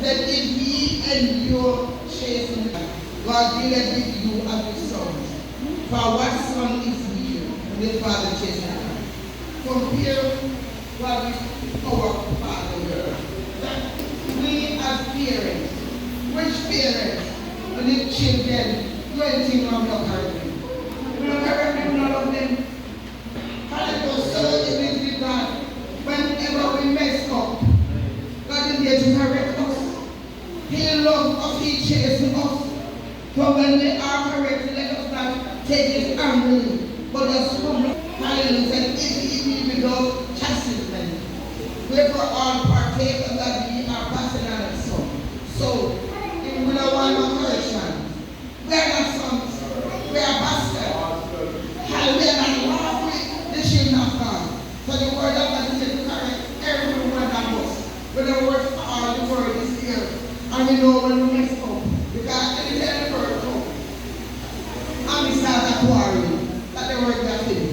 said, if ye endure chastening, God dealeth with you as his sons. For what son is he when the father chasteneth? Compare God with our father. We as parents, which parents, when the children do anything wrong, not correct them. We don't correct them, none of them. And it was so easy with God. Whenever we mess up, God is there to correct us. He loves us, he chases us. But when we are corrected, let us not take it angrily, but just humble. Hallelujah. Said, if ye be without chastisement, wherefore all partakers that ye are passing on the son. So, if we don't want no correction, we are not sons, we are bastards. Hallelujah. We are not lawfully the children of God. So the word of God is to correct every one of us. When the word are, the word is here. And we know when we mess up. Because anytime the word comes, and we start a quarrel, that the word got in.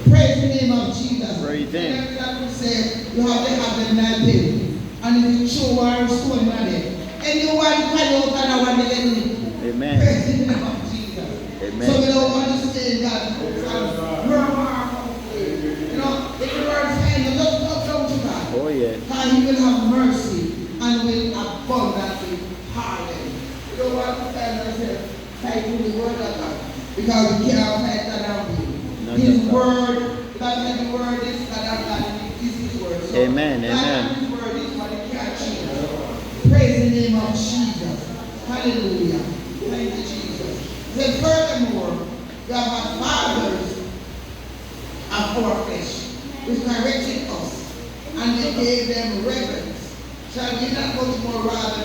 Praise the name of Jesus. Praise him. That we say, you have to have them that day. And if you show our stone at it, anyone can out and I want to get it. Amen. Praise the name of Jesus. Amen. So we don't want to stay in that. You know, if the word is you just talk down to God. Oh, yeah. And he will have mercy and will abundantly pardon. You don't want to find ourselves fighting the word of God. Because we can't fight that out with his word, that the word is God is his word. So Amen, amen. his word is what he can't change. Praise the name of Jesus. Hallelujah. Thank you, Jesus. Then furthermore, we have our fathers of our flesh, which corrected us, and they gave them reverence. Shall we not much more rather